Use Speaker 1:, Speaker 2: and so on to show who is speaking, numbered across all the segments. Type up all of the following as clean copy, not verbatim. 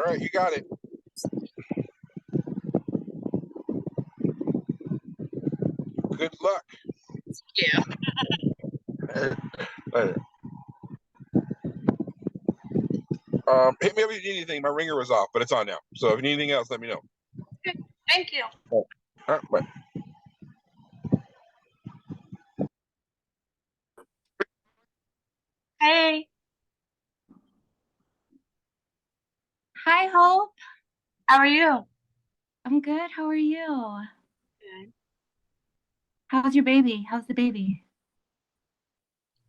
Speaker 1: right, you got it. Good luck.
Speaker 2: Yeah.
Speaker 1: Hit me up if you need anything. My ringer was off, but it's on now. So if you need anything else, let me know.
Speaker 2: Okay. Thank you.
Speaker 1: All right, bye.
Speaker 2: Hey.
Speaker 3: Hi, Hope.
Speaker 2: How are you?
Speaker 3: I'm good. How are you?
Speaker 2: Good.
Speaker 3: How's your baby? How's the baby?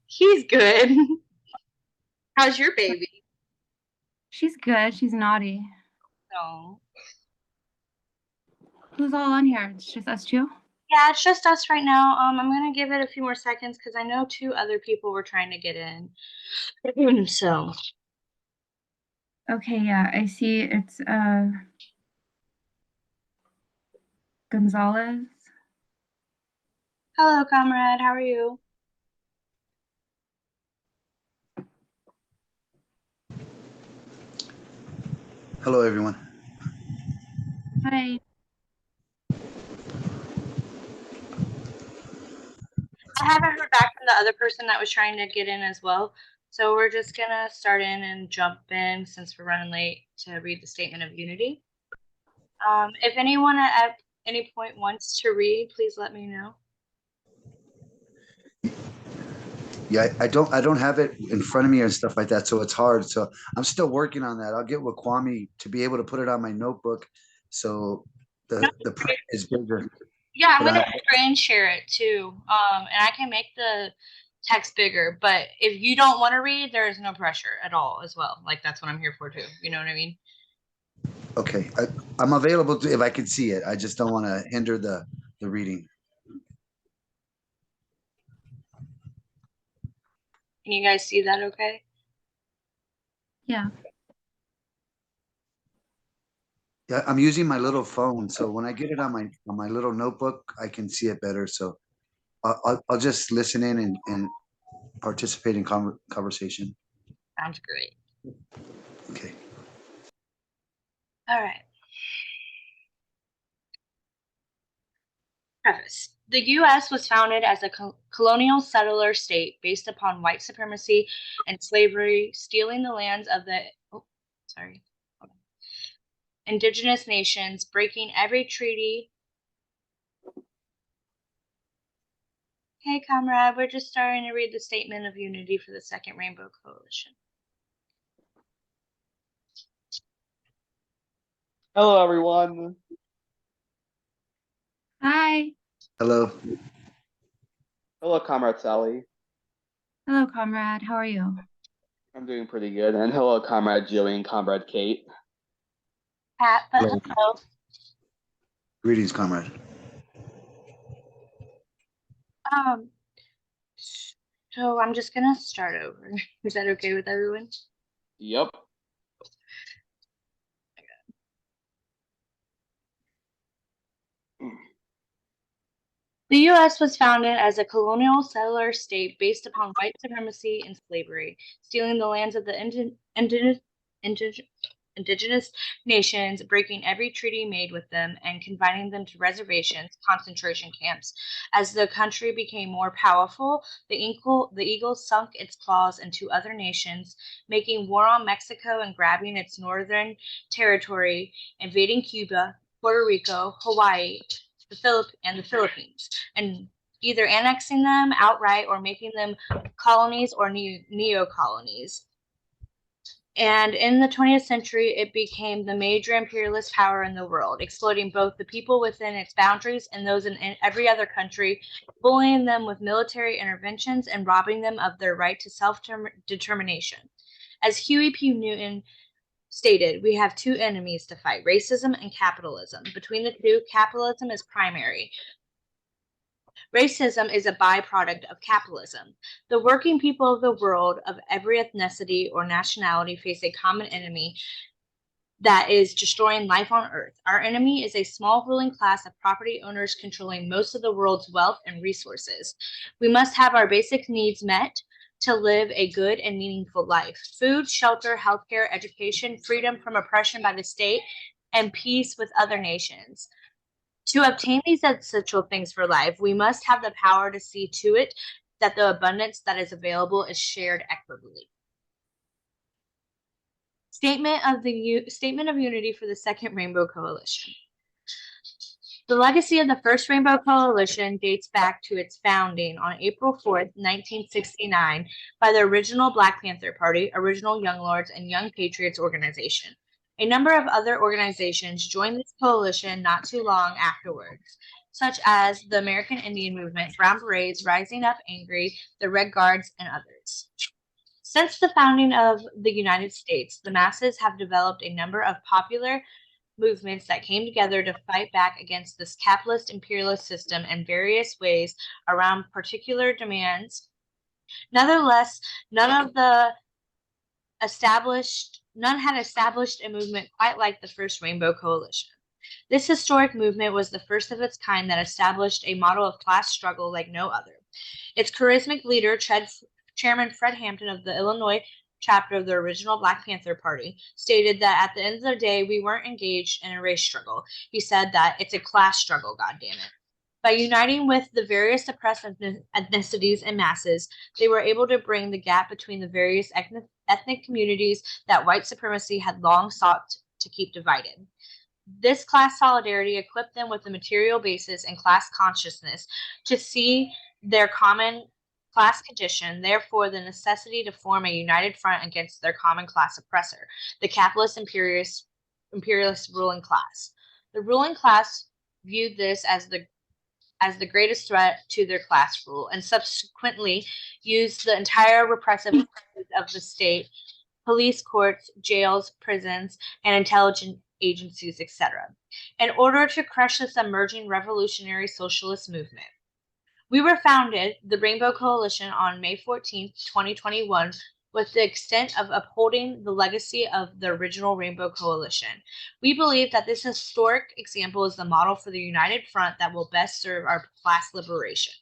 Speaker 2: He's good. How's your baby?
Speaker 3: She's good. She's naughty.
Speaker 2: No.
Speaker 3: Who's all on here? It's just us two?
Speaker 2: Yeah, it's just us right now. I'm gonna give it a few more seconds because I know 2 other people were trying to get in. So.
Speaker 3: Okay, yeah. I see it's Gonzalez.
Speaker 2: Hello, comrade. How are you?
Speaker 4: Hello, everyone.
Speaker 3: Hi.
Speaker 2: I haven't heard back from the other person that was trying to get in as well. So we're just gonna start in and jump in since we're running late to read the Statement of Unity. If anyone at any point wants to read, please let me know.
Speaker 4: Yeah, I don't have it in front of me and stuff like that, so it's hard. So I'm still working on that. I'll get with Kwame to be able to put it on my notebook, so the print is bigger.
Speaker 2: Yeah, I'm gonna screen share it too, and I can make the text bigger. But if you don't want to read, there is no pressure at all, as well. Like that's what I'm here for too. You know what I mean?
Speaker 4: Okay, I'm available to, if I can see it. I just don't want to hinder the reading.
Speaker 2: Can you guys see that? Okay.
Speaker 3: Yeah.
Speaker 4: Yeah, I'm using my little phone, so when I get it on my little notebook, I can see it better. So I'll just listen in and participate in conversation.
Speaker 2: Sounds great.
Speaker 4: Okay.
Speaker 2: All right. Preface. The U.S. was founded as a colonial settler state based upon white supremacy and slavery, stealing the lands of the indigenous nations, breaking every treaty. Hey, comrade, we're just starting to read the Statement of Unity for the Second Rainbow Coalition.
Speaker 5: Hello, everyone.
Speaker 3: Hi.
Speaker 4: Hello.
Speaker 5: Hello, Comrade Sally.
Speaker 3: Hello, comrade. How are you?
Speaker 5: I'm doing pretty good. And hello, Comrade Joey and Comrade Kate.
Speaker 2: Pat, but
Speaker 4: Hello.
Speaker 2: hello.
Speaker 4: Greetings, comrade.
Speaker 2: So I'm just gonna start over. Is that okay with everyone?
Speaker 5: Yep.
Speaker 2: The U.S. was founded as a colonial settler state based upon white supremacy and slavery, stealing the lands of the indigenous nations, breaking every treaty made with them, and confining them to reservations, concentration camps. As the country became more powerful, the eagle sunk its claws into other nations, making war on Mexico and grabbing its northern territory, invading Cuba, Puerto Rico, Hawaii, and the Philippines, and either annexing them outright or making them colonies or neo-colonies. And in the 20th century, it became the major imperialist power in the world, exploiting both the people within its boundaries and those in every other country, bullying them with military interventions and robbing them of their right to self-determination. As Huey P. Newton stated, we have 2 enemies to fight, racism and capitalism. Between the 2, capitalism is primary. Racism is a byproduct of capitalism. The working people of the world of every ethnicity or nationality face a common enemy that is destroying life on Earth. Our enemy is a small ruling class of property owners controlling most of the world's wealth and resources. We must have our basic needs met, to live a good and meaningful life. Food, shelter, healthcare, education, freedom from oppression by the state, and peace with other nations. To obtain these essential things for life, we must have the power to see to it that the abundance that is available is shared equitably. Statement of Unity for the Second Rainbow Coalition. The legacy of the First Rainbow Coalition dates back to its founding on April 4th, 1969, by the original Black Panther Party, Original Young Lords, and Young Patriots organization. A number of other organizations joined this coalition not too long afterwards, such as the American Indian Movement, Brown Berets, Rising Up Angry, the Red Guards, and others. Since the founding of the United States, the masses have developed a number of popular movements that came together to fight back against this capitalist imperialist system in various ways around particular demands. Nonetheless, none had established a movement quite like the First Rainbow Coalition. This historic movement was the first of its kind that established a model of class struggle like no other. Its charismatic leader, Chairman Fred Hampton of the Illinois chapter of the original Black Panther Party, stated that at the end of the day, we weren't engaged in a race struggle. He said that it's a class struggle, goddammit. By uniting with the various oppressed ethnicities and masses, they were able to bring the gap between the various ethnic communities that white supremacy had long sought to keep divided. This class solidarity equipped them with the material basis and class consciousness to see their common class condition, therefore the necessity to form a united front against their common class oppressor, the capitalist imperialist ruling class. The ruling class viewed this as the greatest threat to their class rule, and subsequently used the entire repressive of the state, police, courts, jails, prisons, and intelligence agencies, etc., in order to crush this emerging revolutionary socialist movement. We were founded, the Rainbow Coalition, on May 14, 2021, with the extent of upholding the legacy of the original Rainbow Coalition. We believe that this historic example is the model for the united front that will best serve our class liberation.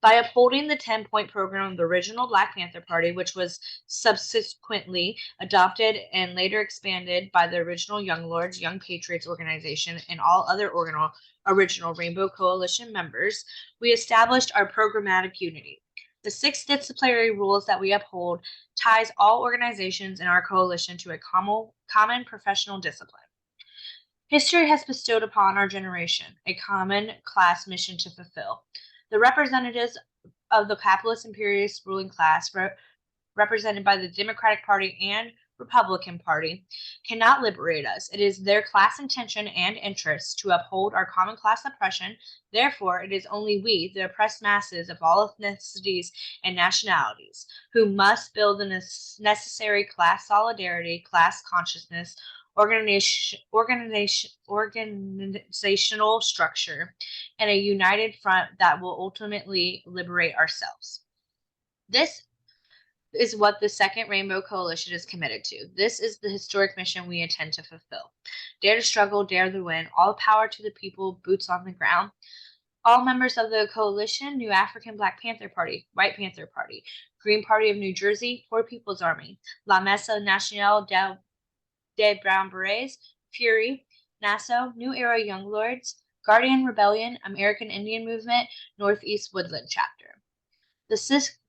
Speaker 2: By upholding the 10-point program of the original Black Panther Party, which was subsequently adopted and later expanded by the original Young Lords, Young Patriots organization, and all other original Rainbow Coalition members, we established our programmatic unity. The 6 disciplinary rules that we uphold ties all organizations in our coalition to a common professional discipline. History has bestowed upon our generation a common class mission to fulfill. The representatives of the capitalist imperialist ruling class, represented by the Democratic Party and Republican Party, cannot liberate us. It is their class intention and interest to uphold our common class oppression. Therefore, it is only we, the oppressed masses of all ethnicities and nationalities, who must build the necessary class solidarity, class consciousness, organizational structure, and a united front that will ultimately liberate ourselves. This is what the Second Rainbow Coalition is committed to. This is the historic mission we intend to fulfill. Dare to struggle, dare to win. All power to the people, boots on the ground. All members of the coalition: New African Black Panther Party, White Panther Party, Green Party of New Jersey, Poor People's Army, La Mesa Nacional de Brown Berets, Fury, Nassau, New Era Young Lords, Guardian Rebellion, American Indian Movement, Northeast Woodland Chapter. The 6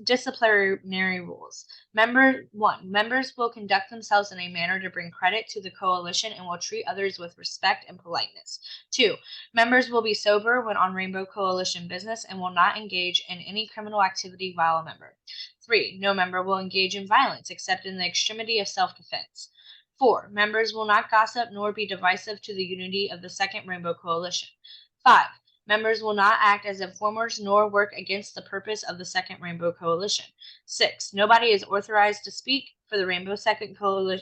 Speaker 2: disciplinary rules. 1. Members will conduct themselves in a manner to bring credit to the coalition and will treat others with respect and politeness. 2. Members will be sober when on Rainbow Coalition business and will not engage in any criminal activity while a member. 3. No member will engage in violence except in the extremity of self-defense. 4. Members will not gossip nor be divisive to the unity of the Second Rainbow Coalition. 5. Members will not act as informers nor work against the purpose of the Second Rainbow Coalition. 6. Nobody is authorized to speak for the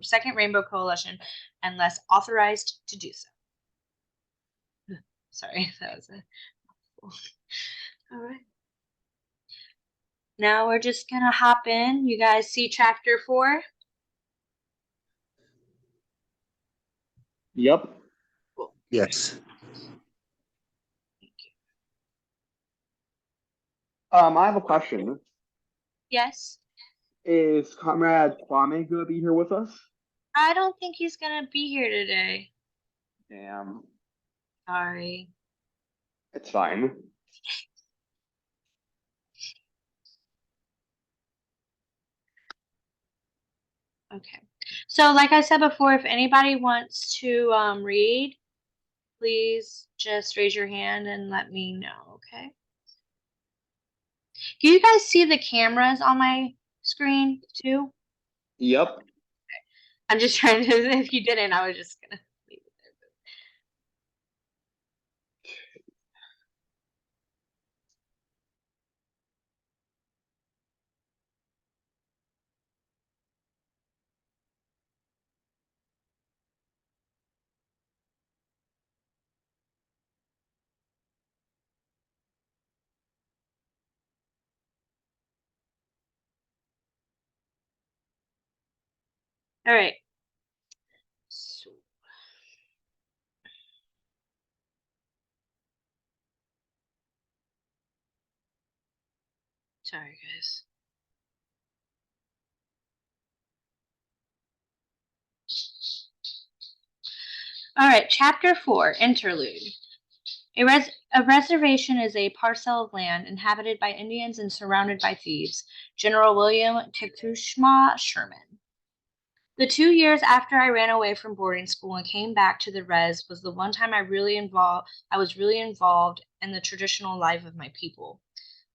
Speaker 2: Second Rainbow Coalition unless authorized to do so. Sorry, that was a... All right. Now we're just going to hop in. You guys see chapter 4?
Speaker 5: Yep.
Speaker 4: Yes.
Speaker 5: I have a question.
Speaker 2: Yes.
Speaker 5: Is Comrade Kwame gonna be here with us?
Speaker 2: I don't think he's gonna be here today.
Speaker 5: Damn,
Speaker 2: Sorry.
Speaker 5: it's fine.
Speaker 2: Okay. So like I said before, if anybody wants to read, please just raise your hand and let me know, okay? Can you guys see the cameras on my screen too?
Speaker 5: Yep.
Speaker 2: I'm just trying to, if you didn't, I was just gonna leave it there. All right. So, sorry, guys. All right, Chapter 4, Interlude. A reservation is a parcel of land inhabited by Indians and surrounded by thieves. General William Tecumseh Sherman. The 2 years after I ran away from boarding school and came back to the res was the one time I was really involved in the traditional life of my people.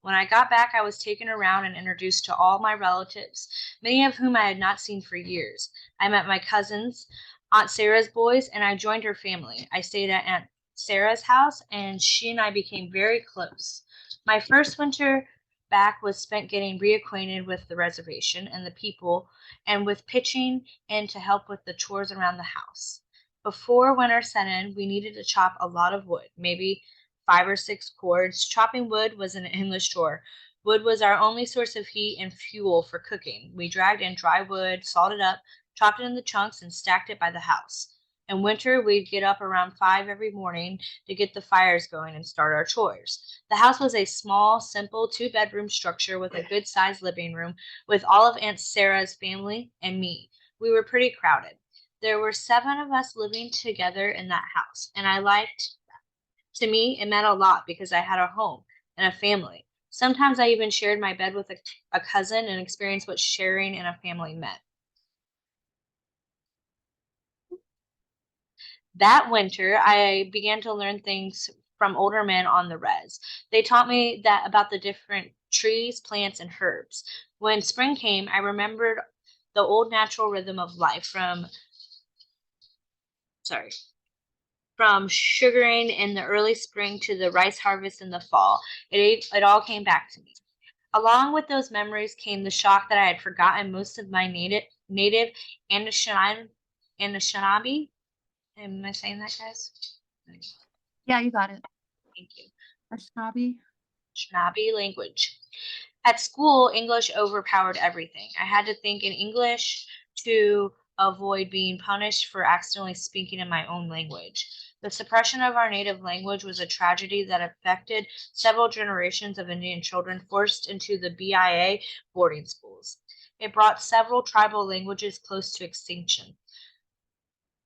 Speaker 2: When I got back, I was taken around and introduced to all my relatives, many of whom I had not seen for years. I met my cousins, Aunt Sarah's boys, and I joined her family. I stayed at Aunt Sarah's house, and she and I became very close. My first winter back was spent getting reacquainted with the reservation and the people, and with pitching in to help with the chores around the house. Before winter set in, we needed to chop a lot of wood, maybe 5 or 6 cords. Chopping wood was an endless chore. Wood was our only source of heat and fuel for cooking. We dragged in dry wood, sawed it up, chopped it into chunks, and stacked it by the house. In winter, we'd get up around 5 every morning to get the fires going and start our chores. The house was a small, simple 2-bedroom structure with a good-sized living room with all of Aunt Sarah's family and me. We were pretty crowded. There were 7 of us living together in that house, and I liked to me, it meant a lot because I had a home and a family. Sometimes I even shared my bed with a cousin and experienced what sharing in a family meant. That winter, I began to learn things from older men on the res. They taught me that about the different trees, plants, and herbs. When spring came, I remembered the old natural rhythm of life from sugaring in the early spring to the rice harvest in the fall. It all came back to me. Along with those memories came the shock that I had forgotten most of my native Anishinaabe. Am I saying that, guys?
Speaker 3: Yeah, you got it.
Speaker 2: Thank you.
Speaker 3: Anishinaabe.
Speaker 2: Anishinaabe language. At school, English overpowered everything. I had to think in English to avoid being punished for accidentally speaking in my own language. The suppression of our native language was a tragedy that affected several generations of Indian children forced into the BIA boarding schools. It brought several tribal languages close to extinction.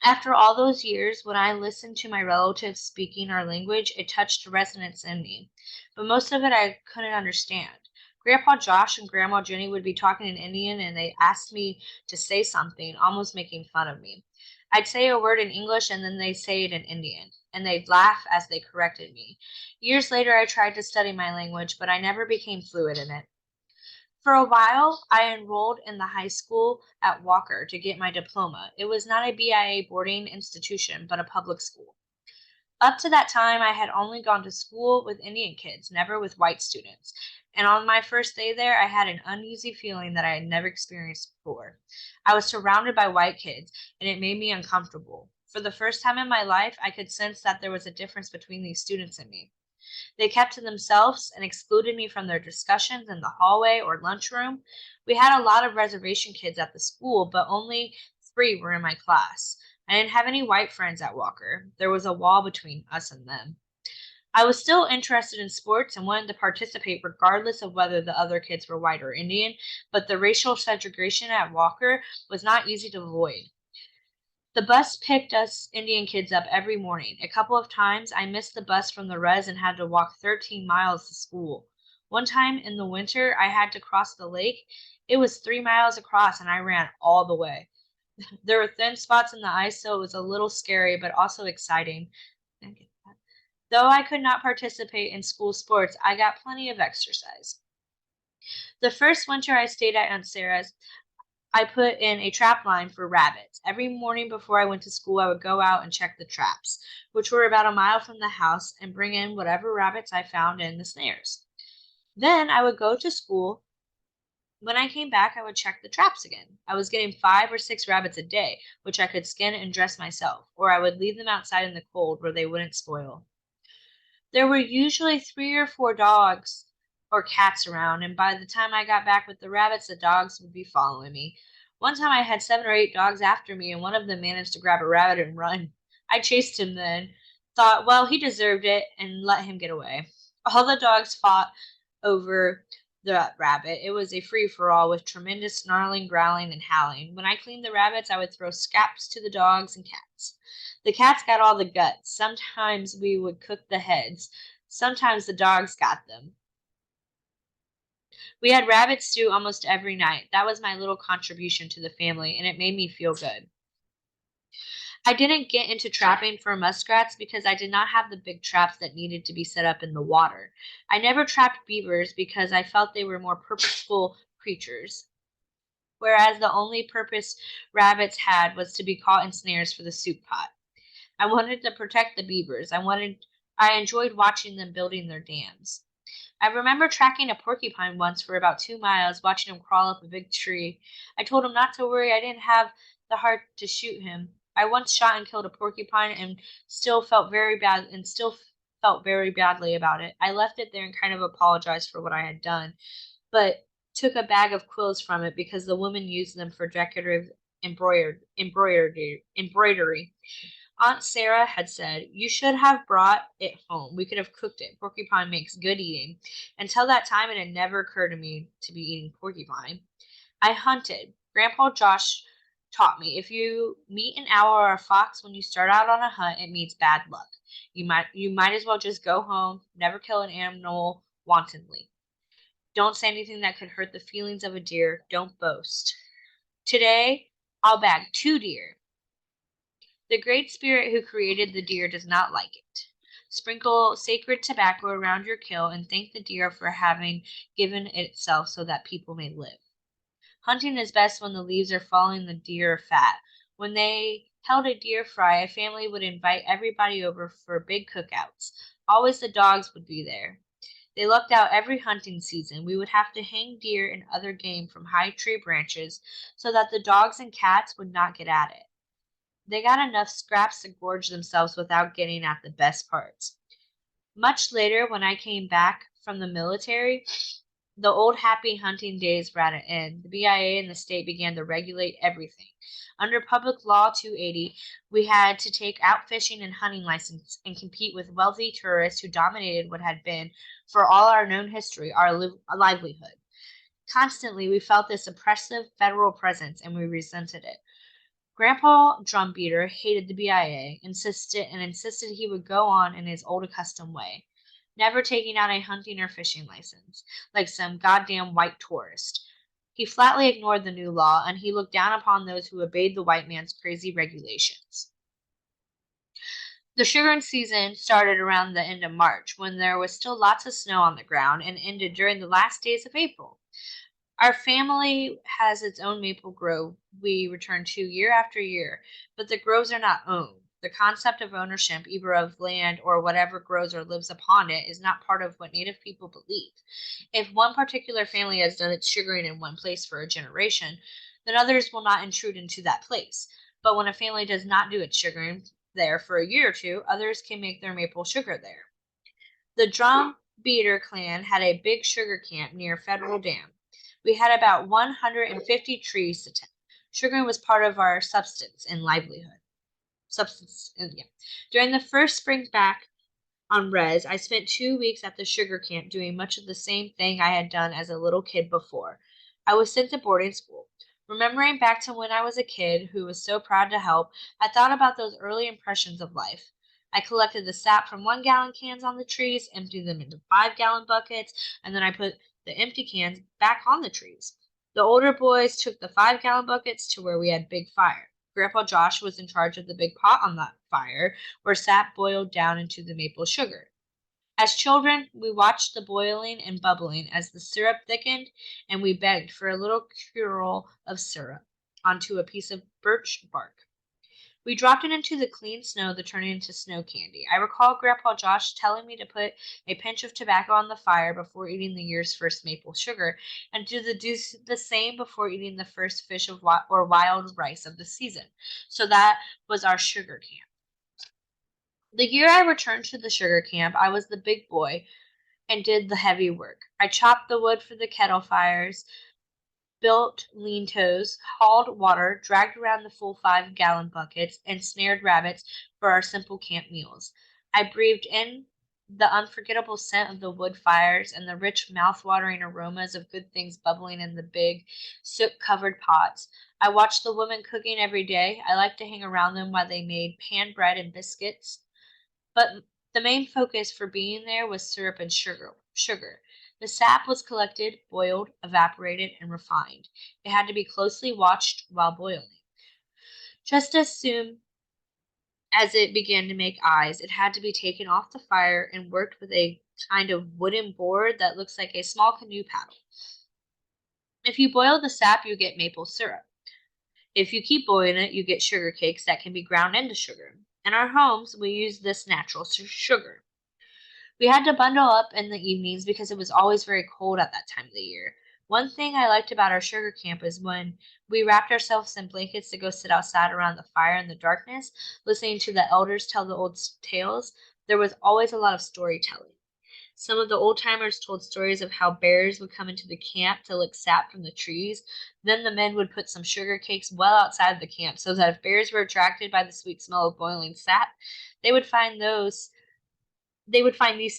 Speaker 2: After all those years, when I listened to my relatives speaking our language, it touched resonance in me. But most of it I couldn't understand. Grandpa Josh and Grandma Jenny would be talking in Indian and they asked me to say something, almost making fun of me. I'd say a word in English and then they'd say it in Indian, and they'd laugh as they corrected me. Years later, I tried to study my language, but I never became fluent in it. For a while, I enrolled in the high school at Walker to get my diploma. It was not a BIA boarding institution, but a public school. Up to that time, I had only gone to school with Indian kids, never with white students. And on my first day there, I had an uneasy feeling that I had never experienced before. I was surrounded by white kids, and it made me uncomfortable. For the first time in my life, I could sense that there was a difference between these students and me. They kept to themselves and excluded me from their discussions in the hallway or lunchroom. We had a lot of reservation kids at the school, but only 3 were in my class. I didn't have any white friends at Walker. There was a wall between us and them. I was still interested in sports and wanted to participate regardless of whether the other kids were white or Indian, but the racial segregation at Walker was not easy to avoid. The bus picked us Indian kids up every morning. A couple of times I missed the bus from the res and had to walk 13 miles to school. One time in the winter, I had to cross the lake. It was 3 miles across and I ran all the way. There were thin spots in the ice, so it was a little scary, but also exciting. Though I could not participate in school sports, I got plenty of exercise. The first winter I stayed at Aunt Sarah's, I put in a trap line for rabbits. Every morning before I went to school, I would go out and check the traps, which were about a mile from the house, and bring in whatever rabbits I found in the snares. Then I would go to school. When I came back, I would check the traps again. I was getting 5 or 6 rabbits a day, which I could skin and dress myself, or I would leave them outside in the cold where they wouldn't spoil. There were usually 3 or 4 dogs or cats around, and by the time I got back with the rabbits, the dogs would be following me. One time I had 7 or 8 dogs after me, and one of them managed to grab a rabbit and run. I chased him then, thought, well, he deserved it, and let him get away. All the dogs fought over the rabbit. It was a free-for-all with tremendous snarling, growling, and howling. When I cleaned the rabbits, I would throw scraps to the dogs and cats. The cats got all the guts. Sometimes we would cook the heads. Sometimes the dogs got them. We had rabbit stew almost every night. That was my little contribution to the family, and it made me feel good. I didn't get into trapping for muskrats because I did not have the big traps that needed to be set up in the water. I never trapped beavers because I felt they were more purposeful creatures, whereas the only purpose rabbits had was to be caught in snares for the soup pot. I wanted to protect the beavers. I enjoyed watching them building their dams. I remember tracking a porcupine once for about 2 miles, watching him crawl up a big tree. I told him not to worry, I didn't have the heart to shoot him. I once shot and killed a porcupine and still felt very badly about it. I left it there and kind of apologized for what I had done, but took a bag of quills from it because the woman used them for decorative embroidery. Aunt Sarah had said, you should have brought it home. We could have cooked it. Porcupine makes good eating. Until that time, it had never occurred to me to be eating porcupine. I hunted. Grandpa Josh taught me, if you meet an owl or a fox when you start out on a hunt, it means bad luck. You might as well just go home, never kill an animal wantonly. Don't say anything that could hurt the feelings of a deer. Don't boast. Today, I'll bag 2 deer. The Great Spirit who created the deer does not like it. Sprinkle sacred tobacco around your kill and thank the deer for having given itself so that people may live. Hunting is best when the leaves are falling, the deer are fat. When they held a deer fry, a family would invite everybody over for big cookouts. Always the dogs would be there. They lucked out every hunting season. We would have to hang deer and other game from high tree branches so that the dogs and cats would not get at it. They got enough scraps to gorge themselves without getting at the best parts. Much later, when I came back from the military, the old happy hunting days were at an end. The BIA and the state began to regulate everything. Under Public Law 280, we had to take out fishing and hunting license and compete with wealthy tourists who dominated what had been, for all our known history, our livelihood. Constantly, we felt this oppressive federal presence, and we resented it. Grandpa Drumbeater hated the BIA, insisted he would go on in his old accustomed way, never taking out a hunting or fishing license, like some goddamn white tourist. He flatly ignored the new law, and he looked down upon those who obeyed the white man's crazy regulations. The sugaring season started around the end of March, when there was still lots of snow on the ground, and ended during the last days of April. Our family has its own maple grove we return to year after year, but the groves are not owned. The concept of ownership, either of land or whatever grows or lives upon it, is not part of what Native people believe. If one particular family has done its sugaring in one place for a generation, then others will not intrude into that place. But when a family does not do its sugaring there for a year or 2, others can make their maple sugar there. The Drum Beater clan had a big sugar camp near Federal Dam. We had about 150 trees to tend. Sugaring was part of our subsistence and livelihood. During the first spring back on res, I spent 2 weeks at the sugar camp doing much of the same thing I had done as a little kid before. I was sent to boarding school. Remembering back to when I was a kid who was so proud to help, I thought about those early impressions of life. I collected the sap from 1-gallon cans on the trees, emptied them into 5-gallon buckets, and then I put the empty cans back on the trees. The older boys took the 5-gallon buckets to where we had big fire. Grandpa Josh was in charge of the big pot on that fire, where sap boiled down into the maple sugar. As children, we watched the boiling and bubbling as the syrup thickened, and we begged for a little curl of syrup onto a piece of birch bark. We dropped it into the clean snow that turned into snow candy. I recall Grandpa Josh telling me to put a pinch of tobacco on the fire before eating the year's first maple sugar, and do the same before eating the first fish or wild rice of the season. So that was our sugar camp. The year I returned to the sugar camp, I was the big boy and did the heavy work. I chopped the wood for the kettle fires, built lean toes, hauled water, dragged around the full 5-gallon buckets, and snared rabbits for our simple camp meals. I breathed in the unforgettable scent of the wood fires and the rich, mouth-watering aromas of good things bubbling in the big, soot-covered pots. I watched the women cooking every day. I liked to hang around them while they made pan bread and biscuits. But the main focus for being there was syrup and sugar. The sap was collected, boiled, evaporated, and refined. It had to be closely watched while boiling. Just as soon as it began to make eyes, it had to be taken off the fire and worked with a kind of wooden board that looks like a small canoe paddle. If you boil the sap, you get maple syrup. If you keep boiling it, you get sugar cakes that can be ground into sugar. In our homes, we use this natural sugar. We had to bundle up in the evenings because it was always very cold at that time of the year. One thing I liked about our sugar camp is when we wrapped ourselves in blankets to go sit outside around the fire in the darkness, listening to the elders tell the old tales, there was always a lot of storytelling. Some of the old timers told stories of how bears would come into the camp to lick sap from the trees. Then the men would put some sugar cakes well outside the camp so that if bears were attracted by the sweet smell of boiling sap, they would find these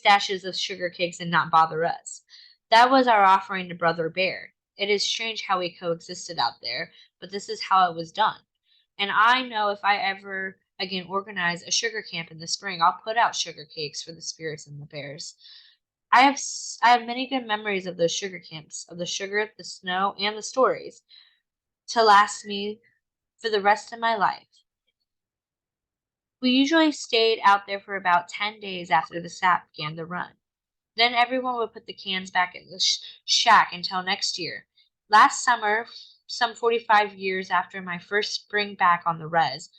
Speaker 2: stashes of sugar cakes and not bother us. That was our offering to Brother Bear. It is strange how we coexisted out there, but this is how it was done. And I know if I ever again organize a sugar camp in the spring, I'll put out sugar cakes for the spirits and the bears. I have many good memories of those sugar camps, of the sugar, the snow, and the stories to last me for the rest of my life. We usually stayed out there for about 10 days after the sap began to run. Then everyone would put the cans back in the shack until next year. Last summer, some 45 years after my first spring back on the res,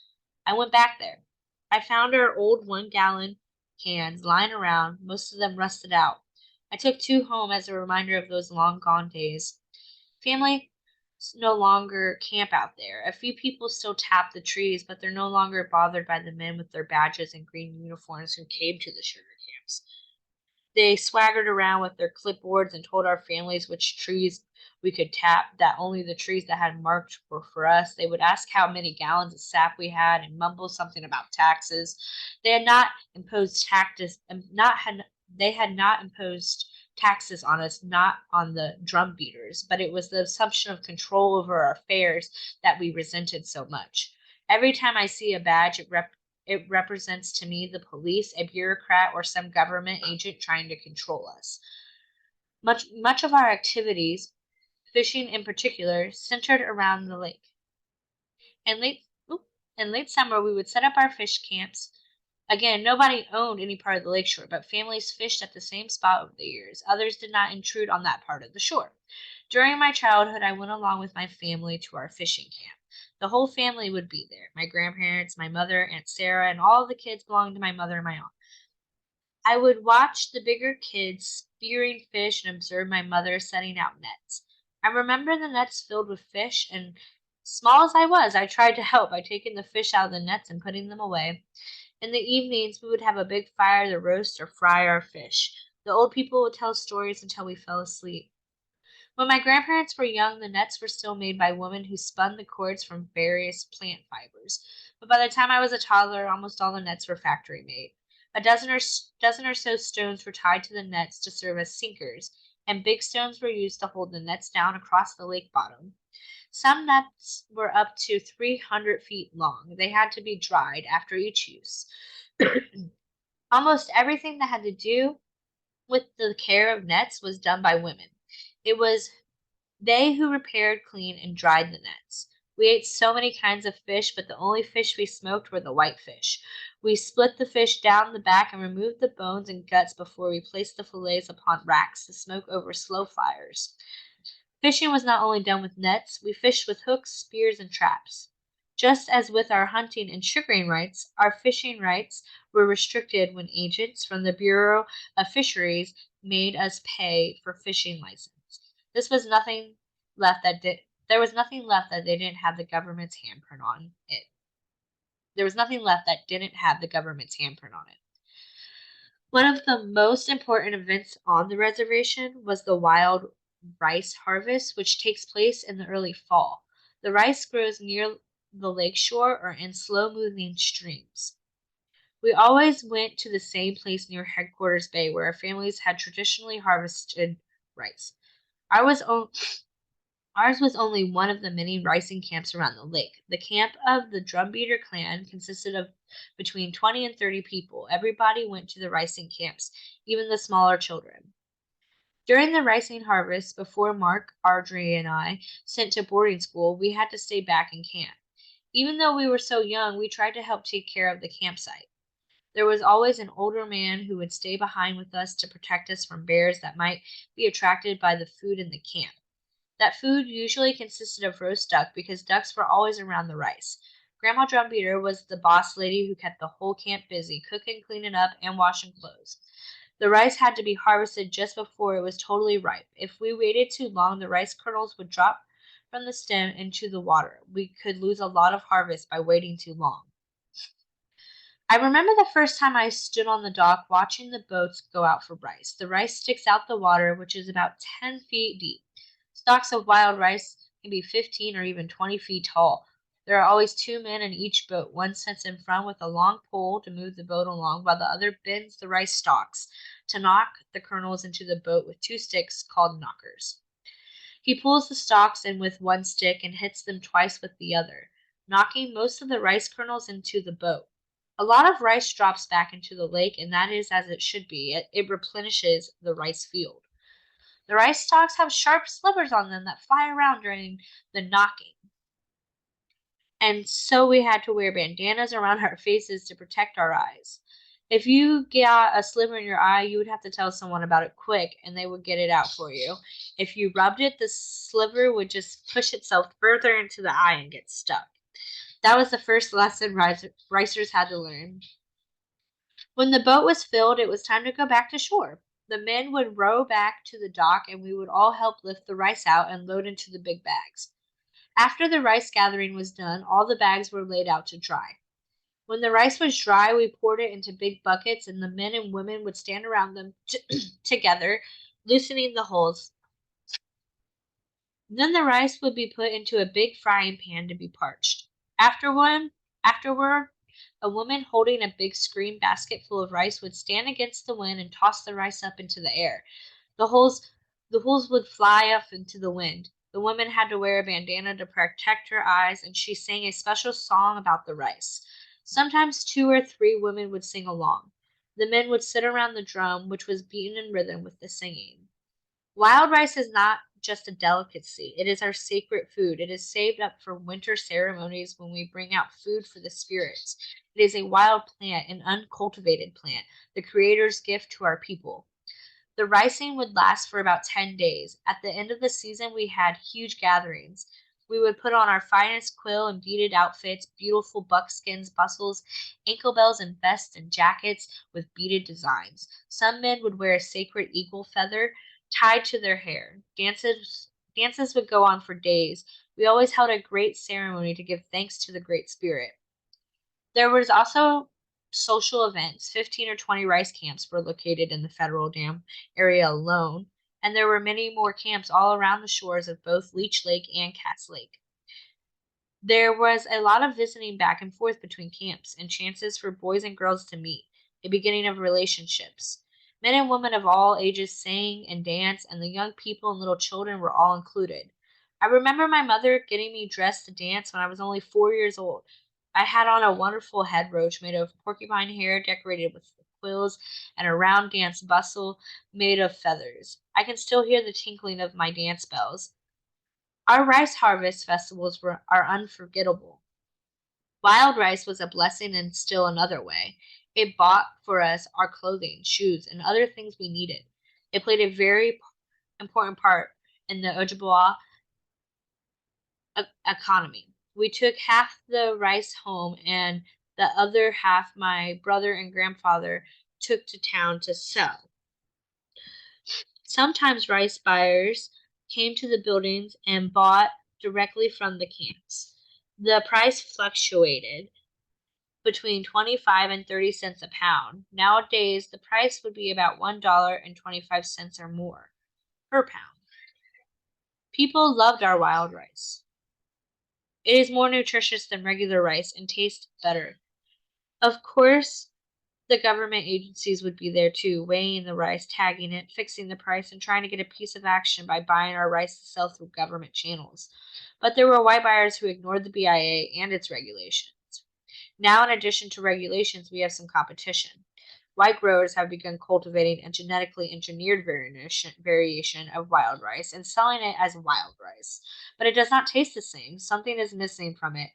Speaker 2: I went back there. I found our old 1-gallon cans lying around, most of them rusted out. I took 2 home as a reminder of those long gone days. Family no longer camp out there. A few people still tap the trees, but they're no longer bothered by the men with their badges and green uniforms who came to the sugar camps. They swaggered around with their clipboards and told our families which trees we could tap, that only the trees that had marked were for us. They would ask how many gallons of sap we had and mumble something about taxes. They had not imposed taxes on us, not on the drum beaters, but it was the assumption of control over our affairs that we resented so much. Every time I see a badge, it represents to me the police, a bureaucrat, or some government agent trying to control us. Much of our activities, fishing in particular, centered around the lake. In late summer, we would set up our fish camps. Again, nobody owned any part of the lakeshore, but families fished at the same spot over the years. Others did not intrude on that part of the shore. During my childhood, I went along with my family to our fishing camp. The whole family would be there. My grandparents, my mother, Aunt Sarah, and all the kids belonged to my mother and my aunt. I would watch the bigger kids spearing fish and observe my mother setting out nets. I remember the nets filled with fish, and small as I was, I tried to help by taking the fish out of the nets and putting them away. In the evenings, we would have a big fire to roast or fry our fish. The old people would tell stories until we fell asleep. When my grandparents were young, the nets were still made by women who spun the cords from various plant fibers. But by the time I was a toddler, almost all the nets were factory made. A dozen or so stones were tied to the nets to serve as sinkers, and big stones were used to hold the nets down across the lake bottom. Some nets were up to 300 feet long. They had to be dried after each use. Almost everything that had to do with the care of nets was done by women. It was they who repaired, cleaned, and dried the nets. We ate so many kinds of fish, but the only fish we smoked were the whitefish. We split the fish down the back and removed the bones and guts before we placed the fillets upon racks to smoke over slow fires. Fishing was not only done with nets, we fished with hooks, spears, and traps. Just as with our hunting and sugaring rights, our fishing rights were restricted when agents from the Bureau of Fisheries made us pay for fishing license. There was nothing left that they didn't have the government's handprint on it. There was nothing left that didn't have the government's handprint on it. One of the most important events on the reservation was the wild rice harvest, which takes place in the early fall. The rice grows near the lakeshore or in slow-moving streams. We always went to the same place near Headquarters Bay where our families had traditionally harvested rice. Ours was only one of the many ricing camps around the lake. The camp of the Drumbeater clan consisted of between 20 and 30 people. Everybody went to the ricing camps, even the smaller children. During the ricing harvest, before Mark, Audrey, and I sent to boarding school, we had to stay back in camp. Even though we were so young, we tried to help take care of the campsite. There was always an older man who would stay behind with us to protect us from bears that might be attracted by the food in the camp. That food usually consisted of roast duck because ducks were always around the rice. Grandma Drumbeater was the boss lady who kept the whole camp busy, cooking, cleaning up, and washing clothes. The rice had to be harvested just before it was totally ripe. If we waited too long, the rice kernels would drop from the stem into the water. We could lose a lot of harvest by waiting too long. I remember the first time I stood on the dock watching the boats go out for rice. The rice sticks out the water, which is about 10 feet deep. Stalks of wild rice can be 15 or even 20 feet tall. There are always 2 men in each boat. One sits in front with a long pole to move the boat along, while the other bends the rice stalks to knock the kernels into the boat with 2 sticks called knockers. He pulls the stalks in with one stick and hits them twice with the other, knocking most of the rice kernels into the boat. A lot of rice drops back into the lake, and that is as it should be. It replenishes the rice field. The rice stalks have sharp slivers on them that fly around during the knocking. And so we had to wear bandanas around our faces to protect our eyes. If you got a sliver in your eye, you would have to tell someone about it quick, and they would get it out for you. If you rubbed it, the sliver would just push itself further into the eye and get stuck. That was the first lesson ricers had to learn. When the boat was filled, it was time to go back to shore. The men would row back to the dock, and we would all help lift the rice out and load into the big bags. After the rice gathering was done, all the bags were laid out to dry. When the rice was dry, we poured it into big buckets, and the men and women would stand around them together, loosening the holes. Then the rice would be put into a big frying pan to be parched. Afterward, a woman holding a big screen basket full of rice would stand against the wind and toss the rice up into the air. The holes would fly up into the wind. The woman had to wear a bandana to protect her eyes, and she sang a special song about the rice. Sometimes 2 or 3 women would sing along. The men would sit around the drum, which was beaten in rhythm with the singing. Wild rice is not just a delicacy. It is our sacred food. It is saved up for winter ceremonies when we bring out food for the spirits. It is a wild plant, an uncultivated plant, the Creator's gift to our people. The ricing would last for about 10 days. At the end of the season, we had huge gatherings. We would put on our finest quill and beaded outfits, beautiful buckskins, bustles, ankle bells, and vests and jackets with beaded designs. Some men would wear a sacred eagle feather tied to their hair. Dances would go on for days. We always held a great ceremony to give thanks to the Great Spirit. There was also social events. 15 or 20 rice camps were located in the Federal Dam area alone, and there were many more camps all around the shores of both Leech Lake and Cass Lake. There was a lot of visiting back and forth between camps and chances for boys and girls to meet. the beginning of relationships. Men and women of all ages sang and danced, and the young people and little children were all included. I remember my mother getting me dressed to dance when I was only 4 years old. I had on a wonderful head roach made of porcupine hair decorated with quills and a round dance bustle made of feathers. I can still hear the tinkling of my dance bells. Our rice harvest festivals are unforgettable. Wild rice was a blessing in still another way. It bought for us our clothing, shoes, and other things we needed. It played a very important part in the Ojibwa economy. We took half the rice home, and the other half my brother and grandfather took to town to sell. Sometimes rice buyers came to the buildings and bought directly from the camps. The price fluctuated between 25 and 30 cents a pound. Nowadays, the price would be about $1.25 or more per pound. People loved our wild rice. It is more nutritious than regular rice and tastes better. Of course, the government agencies would be there too, weighing the rice, tagging it, fixing the price, and trying to get a piece of action by buying our rice to sell through government channels. But there were white buyers who ignored the BIA and its regulations. Now, in addition to regulations, we have some competition. White growers have begun cultivating a genetically engineered variation of wild rice and selling it as wild rice. But it does not taste the same. Something is missing from it.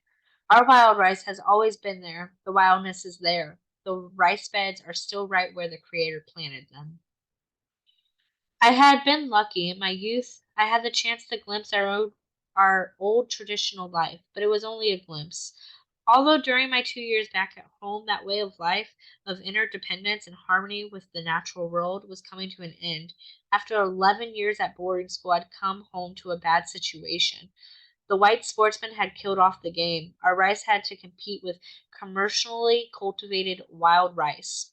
Speaker 2: Our wild rice has always been there. The wildness is there. The rice beds are still right where the Creator planted them. I had been lucky in my youth. I had the chance to glimpse our old traditional life, but it was only a glimpse. Although during my 2 years back at home, that way of life, of interdependence and harmony with the natural world, was coming to an end. After 11 years at boarding school, I'd come home to a bad situation. The white sportsmen had killed off the game. Our rice had to compete with commercially cultivated wild rice.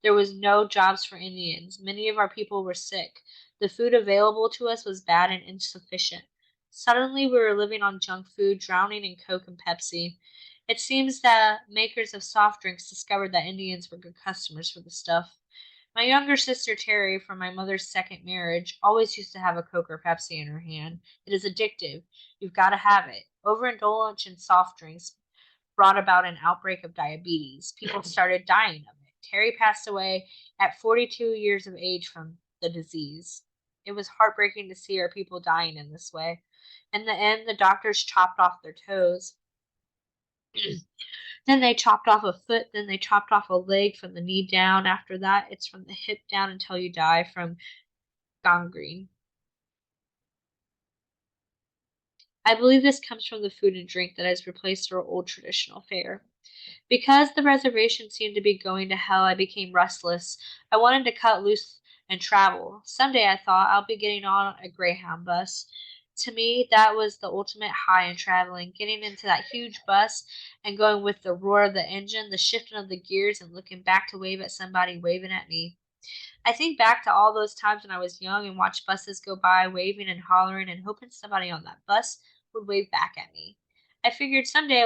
Speaker 2: There was no jobs for Indians. Many of our people were sick. The food available to us was bad and insufficient. Suddenly, we were living on junk food, drowning in Coke and Pepsi. It seems that makers of soft drinks discovered that Indians were good customers for the stuff. My younger sister Terry, from my mother's second marriage, always used to have a Coke or Pepsi in her hand. It is addictive. You've got to have it. Overindulgence in soft drinks brought about an outbreak of diabetes. People started dying of it. Terry passed away at 42 years of age from the disease. It was heartbreaking to see our people dying in this way. In the end, the doctors chopped off their toes. Then they chopped off a foot. Then they chopped off a leg from the knee down. After that, it's from the hip down until you die from gangrene. I believe this comes from the food and drink that has replaced our old traditional fare. Because the reservation seemed to be going to hell, I became restless. I wanted to cut loose and travel. Someday, I thought, I'll be getting on a Greyhound bus. To me, that was the ultimate high in traveling, getting into that huge bus and going with the roar of the engine, the shifting of the gears, and looking back to wave at somebody waving at me. I think back to all those times when I was young and watched buses go by, waving and hollering and hoping somebody on that bus would wave back at me. I figured someday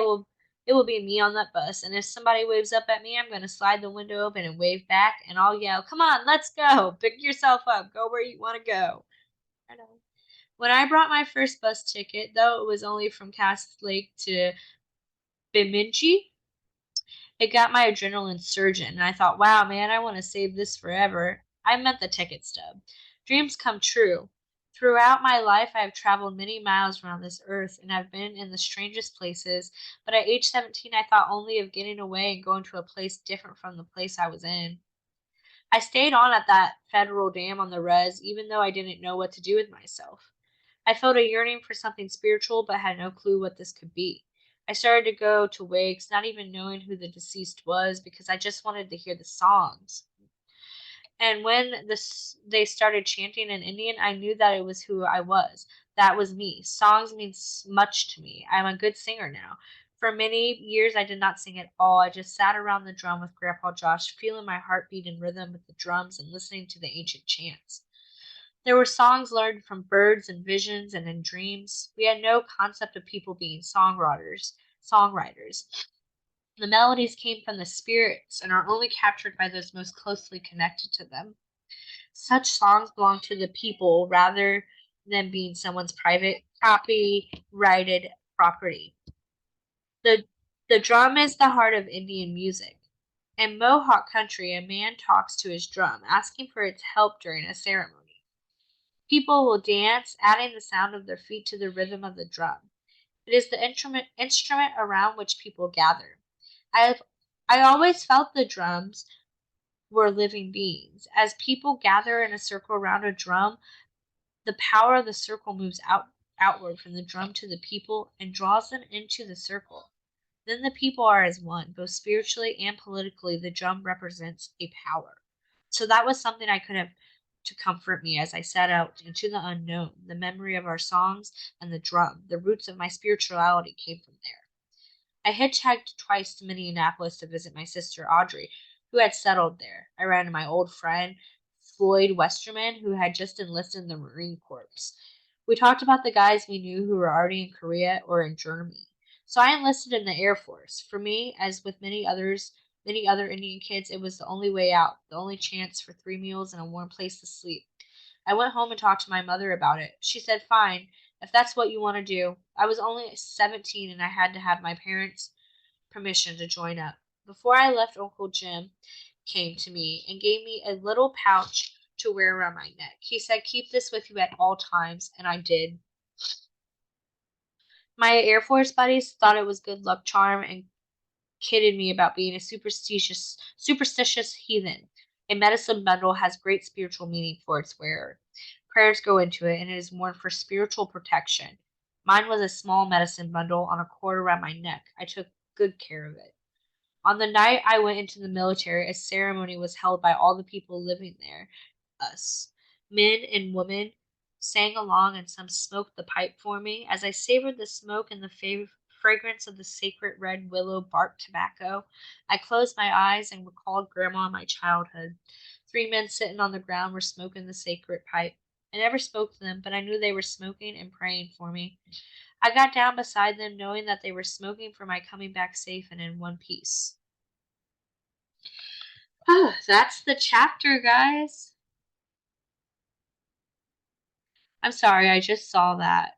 Speaker 2: it will be me on that bus, and if somebody waves up at me, I'm going to slide the window open and wave back, and I'll yell, "Come on, let's go! Pick yourself up, go where you want to go." I know. When I brought my first bus ticket, though it was only from Cass Lake to Bemidji, it got my adrenaline surging, and I thought, wow, man, I want to save this forever. I meant the ticket stub. Dreams come true. Throughout my life, I have traveled many miles around this earth, and I've been in the strangest places, but at age 17, I thought only of getting away and going to a place different from the place I was in. I stayed on at that federal dam on the res, even though I didn't know what to do with myself. I felt a yearning for something spiritual, but had no clue what this could be. I started to go to wakes, not even knowing who the deceased was, because I just wanted to hear the songs. And when they started chanting in Indian, I knew that it was who I was. That was me. Songs means much to me. I'm a good singer now. For many years, I did not sing at all. I just sat around the drum with Grandpa Josh, feeling my heartbeat in rhythm with the drums and listening to the ancient chants. There were songs learned from birds and visions and in dreams. We had no concept of people being songwriters. The melodies came from the spirits and are only captured by those most closely connected to them. Such songs belong to the people rather than being someone's private copyrighted property. The, the drum is the heart of Indian music. In Mohawk country, a man talks to his drum, asking for its help during a ceremony. People will dance, adding the sound of their feet to the rhythm of the drum. It is the instrument around which people gather. I always felt the drums were living beings. As people gather in a circle around a drum, the power of the circle moves outward from the drum to the people and draws them into the circle. Then the people are as one, both spiritually and politically. The drum represents a power. So that was something I could have to comfort me as I set out into the unknown. The memory of our songs and the drum, the roots of my spirituality came from there. I hitchhiked twice to Minneapolis to visit my sister Audrey, who had settled there. I ran into my old friend Floyd Westerman, who had just enlisted in the Marine Corps. We talked about the guys we knew who were already in Korea or in Germany. So I enlisted in the Air Force. For me, as with many other Indian kids, it was the only way out, the only chance for 3 meals and a warm place to sleep. I went home and talked to my mother about it. She said, fine, if that's what you want to do. I was only 17 and I had to have my parents' permission to join up. Before I left, Uncle Jim came to me and gave me a little pouch to wear around my neck. He said, keep this with you at all times, and I did. My Air Force buddies thought it was good luck charm and kidded me about being a superstitious heathen. A medicine bundle has great spiritual meaning for its wearer. Prayers go into it, and it is worn for spiritual protection. Mine was a small medicine bundle on a cord around my neck. I took good care of it. On the night I went into the military, a ceremony was held by all the people living there. Us, men and women, sang along, and some smoked the pipe for me. As I savored the smoke and the fragrance of the sacred red willow bark tobacco, I closed my eyes and recalled Grandma and my childhood. 3 men sitting on the ground were smoking the sacred pipe. I never spoke to them, but I knew they were smoking and praying for me. I got down beside them, knowing that they were smoking for my coming back safe and in one piece. That's the chapter, guys. I'm sorry, I just saw that.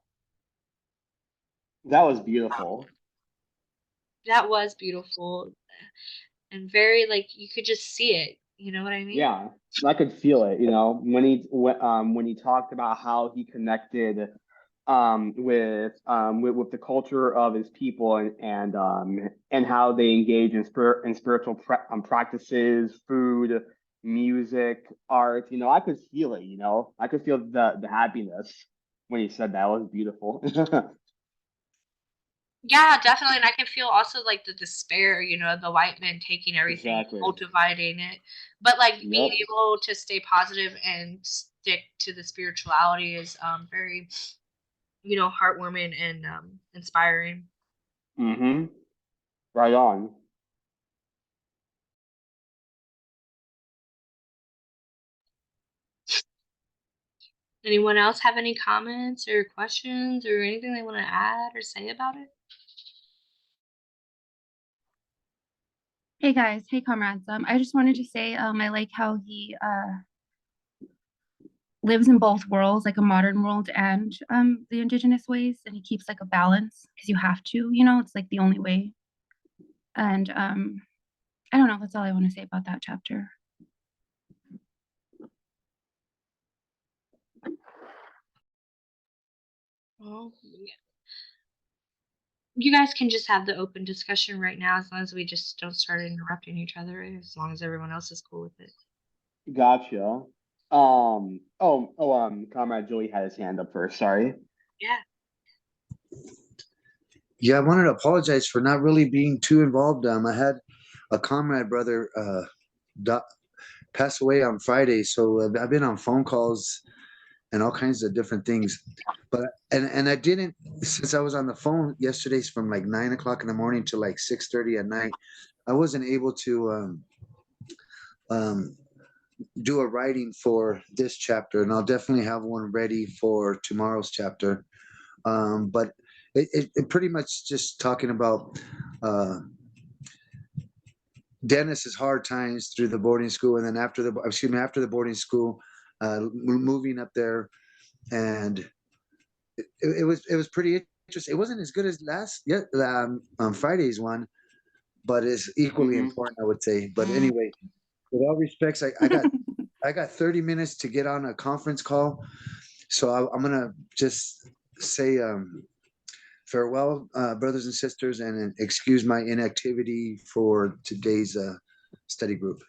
Speaker 5: That was beautiful.
Speaker 2: That was beautiful. And very, like, you could just see it. You know what I mean?
Speaker 5: Yeah, I could feel it. You know, when he talked about how he connected with the culture of his people and how they engage in spiritual practices, food, music, art. You know, I could feel it. You know, I could feel the happiness when he said that. It was beautiful.
Speaker 2: Yeah, definitely. And I can feel also like the despair, you know, the white men taking everything,
Speaker 5: Exactly.
Speaker 2: cultivating it. But like being
Speaker 5: Yep.
Speaker 2: able to stay positive and stick to the spirituality is very, you know, heartwarming and inspiring.
Speaker 5: Mm-hmm. Right on.
Speaker 2: Anyone else have any comments or questions or anything they want to add or say about it?
Speaker 3: Hey guys, hey comrades. I just wanted to say I like how he lives in both worlds, like a modern world and the indigenous ways, and he keeps like a balance because you have to, you know, it's like the only way. And I don't know, that's all I want to say about that chapter.
Speaker 2: Well, yeah. You guys can just have the open discussion right now as long as we just don't start interrupting each other, as long as everyone else is cool with it.
Speaker 5: Gotcha. Comrade Joey had his hand up first. Sorry.
Speaker 2: Yeah.
Speaker 4: Yeah, I wanted to apologize for not really being too involved. I had a comrade brother pass away on Friday, so I've been on phone calls and all kinds of different things. But and I didn't, since I was on the phone yesterday from like 9 o'clock in the morning to like 6:30 at night, I wasn't able to do a writing for this chapter, and I'll definitely have one ready for tomorrow's chapter. But it pretty much just talking about Dennis's hard times through the boarding school, and then after the boarding school, moving up there, and it was pretty interesting. It wasn't as good as Friday's one, but it's equally
Speaker 5: Mhm.
Speaker 4: important, I would say. But anyway, with all respects, I got 30 minutes to get on a conference call, so I'm gonna just say farewell, brothers and sisters, and excuse my inactivity for today's study group.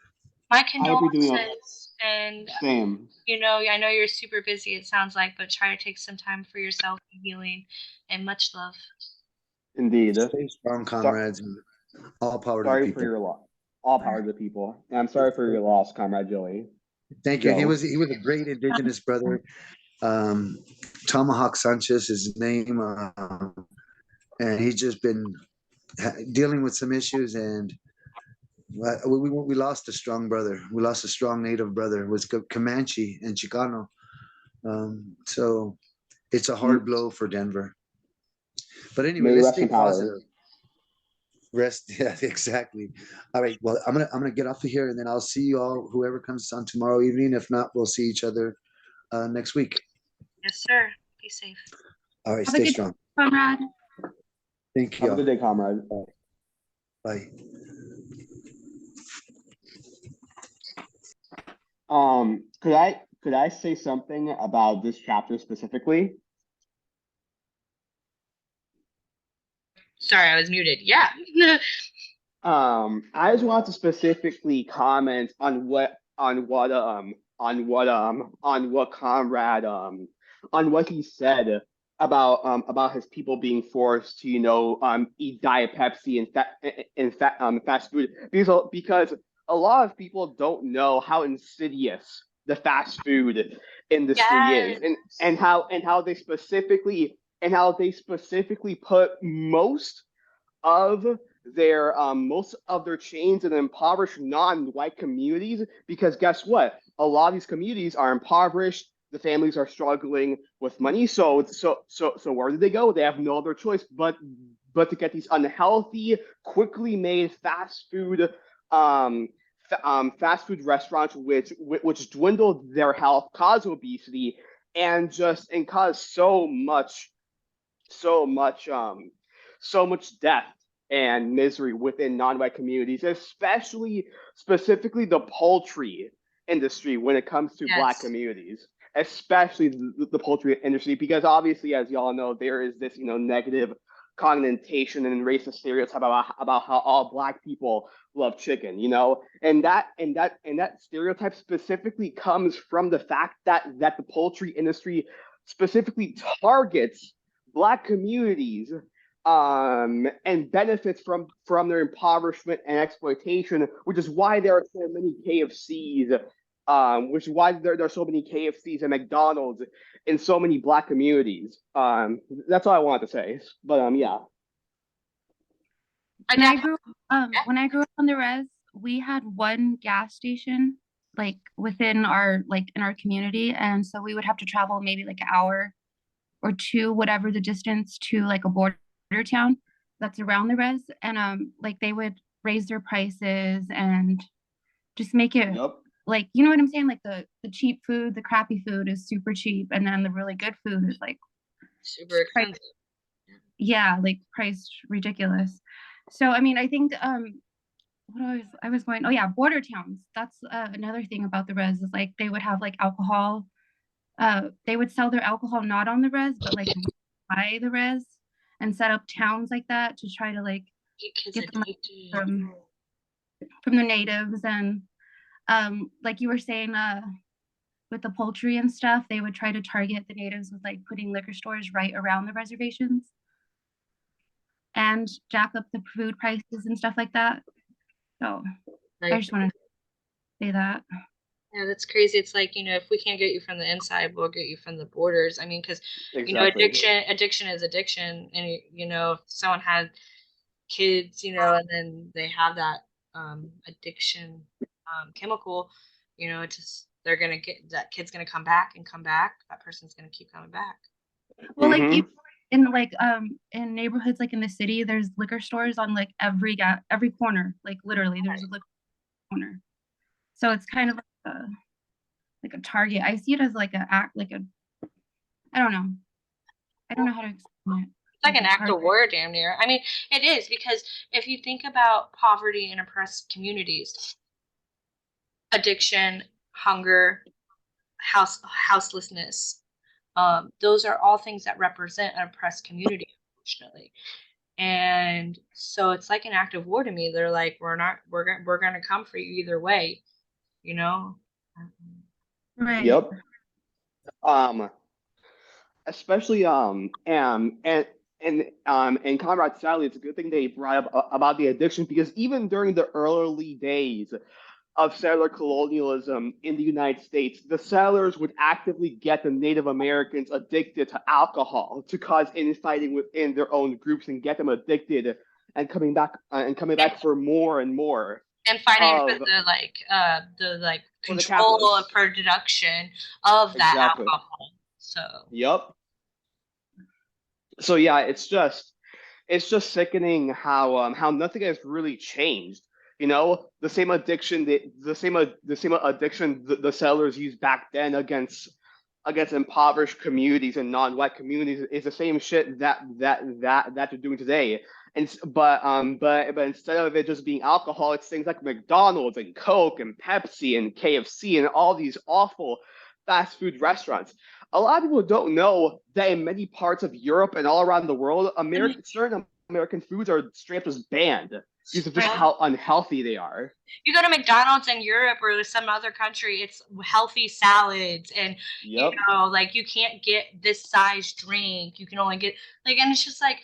Speaker 2: My
Speaker 5: I hope you're doing
Speaker 2: condolences, and
Speaker 5: same.
Speaker 2: I know you're super busy, it sounds like, but try to take some time for yourself and healing, and much love.
Speaker 5: Indeed.
Speaker 4: Stay strong, comrades, and all power to the
Speaker 5: Sorry
Speaker 4: people.
Speaker 5: for your loss. All power to the people. And I'm sorry for your loss, Comrade Joey.
Speaker 4: Thank you.
Speaker 5: Joe.
Speaker 4: He was a great Indigenous brother. Tomahawk Sanchez, his name, and he's just been dealing with some issues, and we lost a strong brother. We lost a strong Native brother. It was Comanche and Chicano. So it's a hard blow for Denver. But anyway,
Speaker 5: May
Speaker 4: let's
Speaker 5: rest
Speaker 4: stay
Speaker 5: in power.
Speaker 4: positive. Rest, yeah, exactly. All right. Well, I'm gonna get off of here, and then I'll see you all, whoever comes on tomorrow evening. If not, we'll see each other next week.
Speaker 2: Yes, sir. Be safe.
Speaker 4: All right,
Speaker 3: Have a
Speaker 4: stay
Speaker 3: good
Speaker 4: strong.
Speaker 3: comrade.
Speaker 4: Thank you.
Speaker 5: Have a good day, comrade.
Speaker 4: Bye.
Speaker 5: Could I say something about this chapter specifically?
Speaker 2: Sorry, I was muted. Yeah.
Speaker 5: I just want to specifically comment on what comrade on what he said about his people being forced to eat Diet Pepsi and fast food because a lot of people don't know how insidious the fast food industry is, and how they specifically put of most of their chains in impoverished non-white communities, because guess what? A lot of these communities are impoverished. The families are struggling with money. So where do they go? They have no other choice but to get these unhealthy, quickly made fast food restaurants, which dwindled their health, cause obesity, and cause so much death and misery within non-white communities, specifically the poultry industry when it comes to Black communities, especially the poultry industry, because obviously, as y'all know, there is this negative connotation and racist stereotype about how all Black people love chicken, and that stereotype specifically comes from the fact that the poultry industry specifically targets Black communities and benefits from their impoverishment and exploitation, which is why there are so many KFCs, which is why there are so many KFCs and McDonald's in so many Black communities. That's all I wanted to say. But yeah.
Speaker 3: When I grew up on the res, we had one gas station like within our in our community, and so we would have to travel maybe like an hour or two, whatever the distance, to like a border town that's around the res, and like they would raise their prices and just make it like, you know what I'm saying, like the cheap food, the crappy food is super cheap, and then the really good food is like
Speaker 2: super expensive.
Speaker 3: Yeah, like priced ridiculous. So I mean, I think what I was going, oh yeah, border towns, that's another thing about the res, is like they would have like alcohol, they would sell their alcohol not on the res but like by the res, and set up towns like that to try to like get the money from the natives. And like you were saying, with the poultry and stuff, they would try to target the natives with like putting liquor stores right around the reservations and jack up the food prices and stuff like that. So I just want to say that.
Speaker 2: Yeah, that's crazy. It's like, if we can't get you from the inside, we'll get you from the borders. I mean, because, addiction is addiction. And, if someone had kids, and then they have that addiction chemical, they're that kid's going to come back and come back. That person's going to keep coming back.
Speaker 3: Well, like in like in neighborhoods like in the city, there's liquor stores on like every corner. Like literally, there's a liquor corner. So it's kind of like a target. I see it as like a act, like a, I don't know. I don't know how to explain it.
Speaker 2: It's like an act of war, damn near. I mean, it is, because if you think about poverty in oppressed communities, addiction, hunger, houselessness, those are all things that represent an oppressed community, unfortunately. And so it's like an act of war to me. They're like, we're gonna come for you either way, you know?
Speaker 3: Right.
Speaker 5: Yep. Especially and Conrad, sadly, it's a good thing they brought up about the addiction, because even during the early days of settler colonialism in the United States, the settlers would actively get the Native Americans addicted to alcohol to cause infighting within their own groups and get them addicted and coming back for more and more.
Speaker 2: And fighting for the control of production of that alcohol. So
Speaker 5: yep. So yeah, it's just sickening how nothing has really changed. You know, the same addiction the same addiction the settlers used back then against impoverished communities and non-white communities is the same shit that they're doing today. But instead of it just being alcohol, it's things like McDonald's and Coke and Pepsi and KFC and all these awful fast food restaurants. A lot of people don't know that in many parts of Europe and all around the world, certain American foods are straight up just banned because of just how unhealthy they are.
Speaker 2: You go to McDonald's in Europe or some other country, it's healthy salads, and you know, like you can't get this size drink. You can only get like, and it's just like,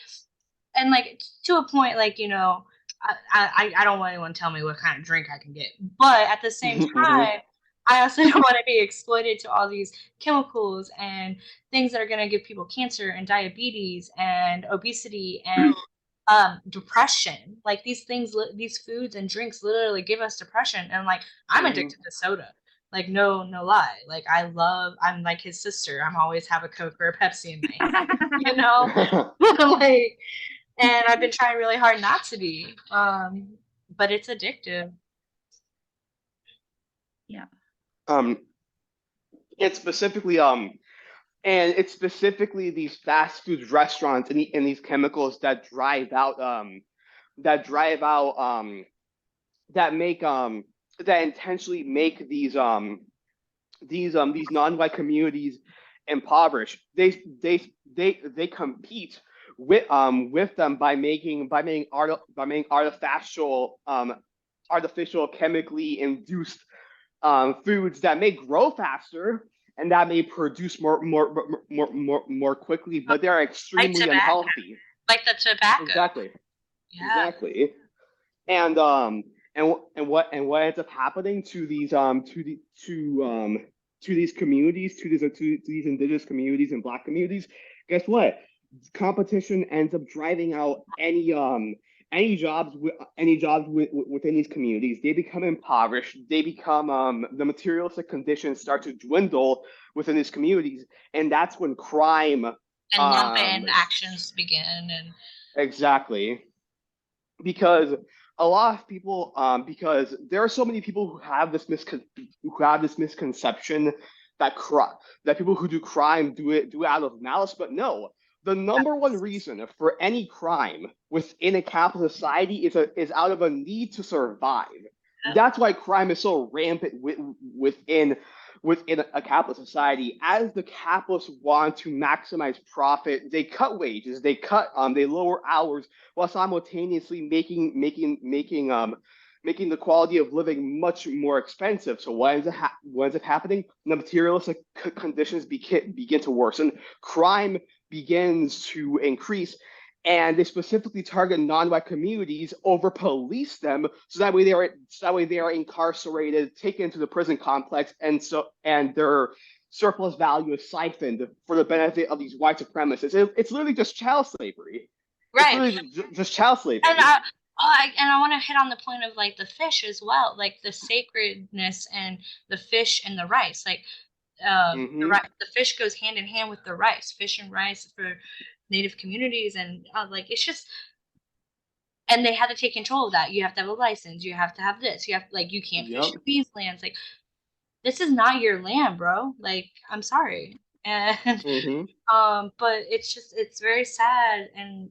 Speaker 2: and like to a point, like, you know, I don't want anyone to tell me what kind of drink I can get, but at the same time, I also don't want to be exploited to all these chemicals and things that are going to give people cancer and diabetes and obesity and depression. Like these things, these foods and drinks literally give us depression. And like, I'm addicted to soda. Like, no lie. Like, I'm like his sister. I'm always have a Coke or a Pepsi in my hand, you know? Like, and I've been trying really hard not to be. But it's addictive.
Speaker 3: Yeah.
Speaker 5: It's specifically these fast food restaurants and these chemicals that intentionally make these non-white communities impoverished. They compete with them by making artificial chemically induced foods that may grow faster and that may produce more quickly, but they're extremely unhealthy.
Speaker 2: Like the tobacco.
Speaker 5: Exactly.
Speaker 2: Yeah.
Speaker 5: Exactly. And what ends up happening to these communities, to these indigenous communities and Black communities? Guess what? Competition ends up driving out any jobs within these communities. They become impoverished. They become the materialistic conditions start to dwindle within these communities, and that's when crime
Speaker 2: and lumpen actions begin. And
Speaker 5: exactly, because a lot of people, because there are so many people who have this misconception that people who do crime do it out of malice, but no. The number one reason for any crime within a capitalist society is out of a need to survive. That's why crime is so rampant within a capitalist society. As the capitalists want to maximize profit, they cut wages, they lower hours while simultaneously making the quality of living much more expensive. So what ends up happening? The materialistic conditions begin to worsen. Crime begins to increase, and they specifically target non-white communities, over police them, so that way they are incarcerated, taken into the prison complex, and their surplus value is siphoned for the benefit of these white supremacists. It's literally just child slavery.
Speaker 2: Right.
Speaker 5: It's literally just child slavery.
Speaker 2: And I want to hit on the point of like the fish as well, like the sacredness and the fish and the rice. Like the fish goes hand in hand with the rice. Fish and rice Native communities, and like it's just, and they had to take control of that. You have to have a license. You have to have this. You have like you can't fish
Speaker 5: Yep.
Speaker 2: these lands. Like this is not your land, bro. Like I'm sorry, and
Speaker 5: Mm-hmm.
Speaker 2: but it's very sad and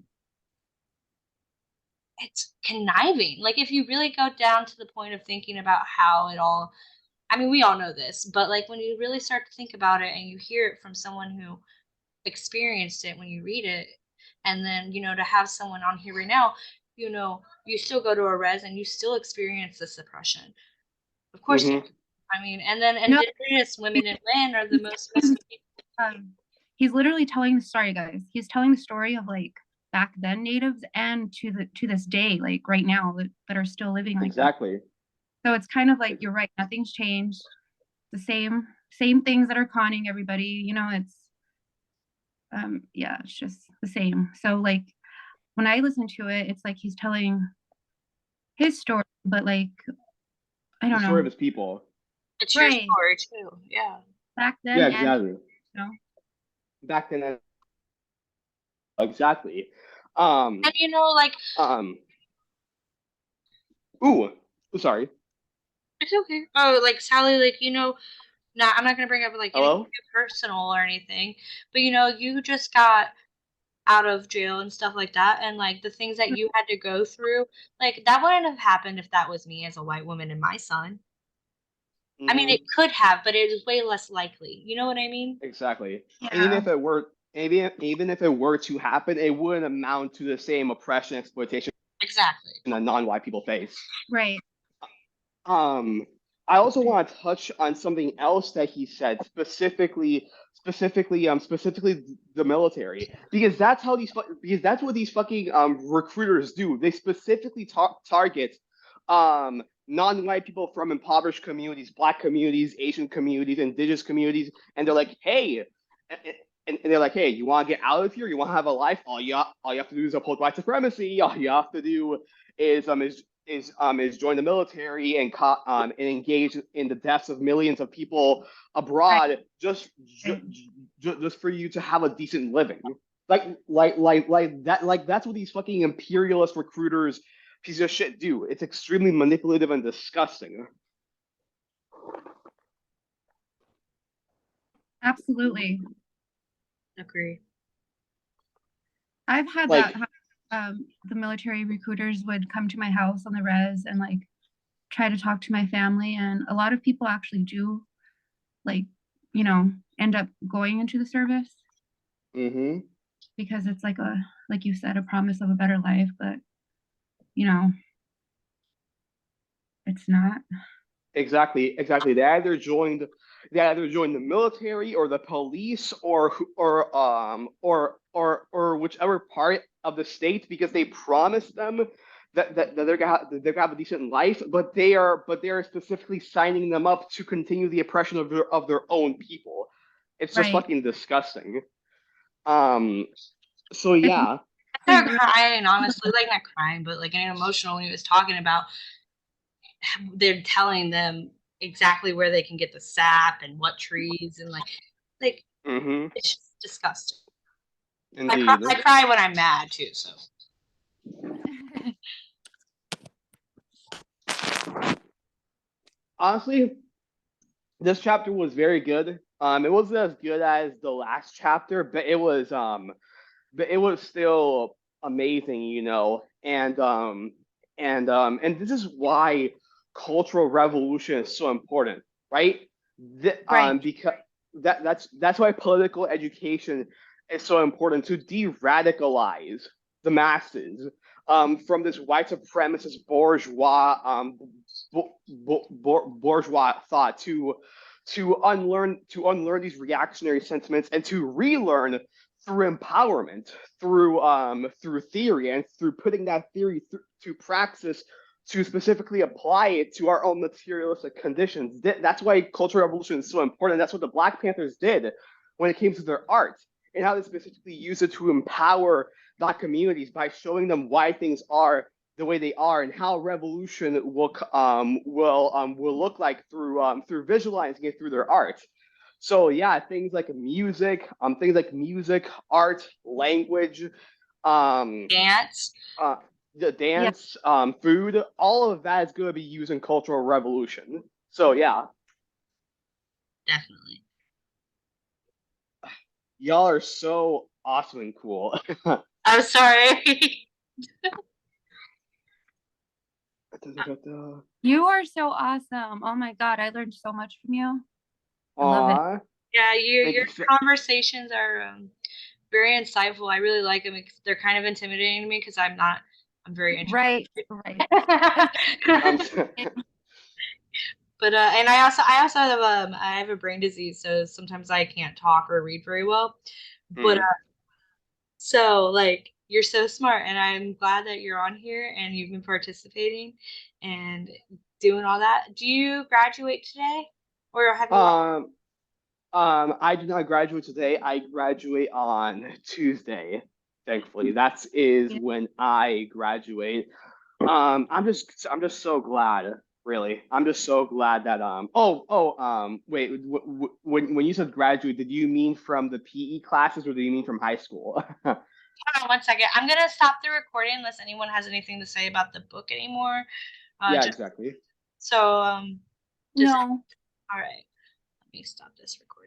Speaker 2: it's conniving. Like if you really go down to the point of thinking about how it all, I mean, we all know this, but like when you really start to think about it and you hear it from someone who experienced it when you read it, and then, you know, to have someone on here right now, you know, you still go to a res and you still experience this oppression. Of course,
Speaker 5: Mm-hmm.
Speaker 2: I mean, and then
Speaker 3: No.
Speaker 2: indigenous women in land are the most missing people.
Speaker 3: He's literally telling the story, guys. He's telling the story of like back then natives and to this day, like right now that are still living like that.
Speaker 5: Exactly.
Speaker 3: So it's kind of like you're right, nothing's changed. The same things that are conning everybody, you know, it's yeah, it's just the same. So like when I listen to it, it's like he's telling his story, but like I
Speaker 5: The
Speaker 3: don't
Speaker 5: story of
Speaker 3: know.
Speaker 5: his people.
Speaker 2: It's your
Speaker 3: Right.
Speaker 2: story too. Yeah.
Speaker 3: Back then
Speaker 5: Yeah,
Speaker 3: and
Speaker 5: exactly.
Speaker 3: you know.
Speaker 5: Back then, exactly.
Speaker 2: And you know, like
Speaker 5: Um. Ooh. Sorry.
Speaker 2: it's okay. Oh, like Sally, like you know, nah, I'm not gonna bring up like anything
Speaker 5: Hello.
Speaker 2: too personal or anything, but you know, you just got out of jail and stuff like that, and like the things that you had to go through, like that wouldn't have happened if that was me as a white woman and my son. I mean, it
Speaker 5: Mm-hmm.
Speaker 2: could have, but it is way less likely. You know what I mean?
Speaker 5: Exactly. And
Speaker 3: Yeah.
Speaker 5: even if it were to happen, it wouldn't amount to the same oppression and exploitation
Speaker 2: Exactly.
Speaker 5: that non-white people face.
Speaker 3: Right.
Speaker 5: Um, I also want to touch on something else that he said, specifically the military, because because that's what these fucking recruiters do. They specifically target non-white people from impoverished communities, black communities, Asian communities, indigenous communities, and they're like, hey, and they're like, hey, you want to get out of here? You want to have a life? All you have to do is uphold white supremacy. All you have to do is join the military and engage in the deaths of millions of people abroad just for you to have a decent living. Like that's what these fucking imperialist recruiters pieces of shit do. It's extremely manipulative and disgusting.
Speaker 3: Absolutely.
Speaker 2: Agree.
Speaker 3: I've had
Speaker 5: Like,
Speaker 3: that the military recruiters would come to my house on the res and like try to talk to my family, and a lot of people actually do like, you know, end up going into the service
Speaker 5: mm-hmm.
Speaker 3: because it's like you said, a promise of a better life, but you know, it's not.
Speaker 5: Exactly. They either joined the military or the police or whichever part of the state because they promised them that they're gonna have a decent life, but they are specifically signing them up to continue the oppression of their own people. It's just
Speaker 3: Right.
Speaker 5: fucking disgusting. Um. So
Speaker 3: It's
Speaker 5: yeah.
Speaker 2: I started crying, honestly, like not crying, but like getting emotional when he was talking about they're telling them exactly where they can get the sap and what trees and like
Speaker 5: Mm-hmm.
Speaker 2: it's just disgusting.
Speaker 5: Indeed.
Speaker 2: I cry when I'm mad too, so
Speaker 5: Honestly, this chapter was very good. It wasn't as good as the last chapter, but it was still amazing, you know. And this is why cultural revolution is so important, right?
Speaker 3: right.
Speaker 5: Because that's why political education is so important to de-radicalize the masses from this white supremacist bourgeois thought to unlearn these reactionary sentiments and to relearn through empowerment, through theory, and through putting that theory to praxis to specifically apply it to our own materialistic conditions. That's why cultural revolution is so important. That's what the Black Panthers did when it came to their art and how they specifically used it to empower Black communities by showing them why things are the way they are and how revolution will look like through visualizing it through their art. So yeah, things like music, art, language, um,
Speaker 2: Dance.
Speaker 5: uh, the
Speaker 3: Yeah.
Speaker 5: dance, food, all of that is going to be used in Cultural Revolution. So yeah,
Speaker 2: Definitely.
Speaker 5: y'all are so awesome and cool.
Speaker 2: I'm sorry.
Speaker 3: You are so awesome. Oh my God, I learned so much from you. I love it.
Speaker 5: Aw,
Speaker 2: Yeah,
Speaker 5: thank
Speaker 2: your
Speaker 5: you so-
Speaker 2: conversations are very insightful. I really like them. They're kind of intimidating to me because I'm very
Speaker 3: Right,
Speaker 2: introverted.
Speaker 3: right.
Speaker 5: I'm so-
Speaker 2: But and I also have a brain disease, so sometimes I can't talk or read very well. But so like you're so smart, and I'm glad that you're on here and you've been participating and doing all that. Do you graduate today, or have you?
Speaker 5: I do not graduate today. I graduate on Tuesday. Thankfully, that is when I graduate. I'm just so glad, really. I'm just so glad that wait, when you said graduate, did you mean from the PE classes or do you mean from high school?
Speaker 2: Hold on one second. I'm gonna stop the recording unless anyone has anything to say about the book anymore.
Speaker 5: Yeah,
Speaker 2: Just
Speaker 5: exactly.
Speaker 2: so just
Speaker 3: No.
Speaker 2: all right. Let me stop this recording.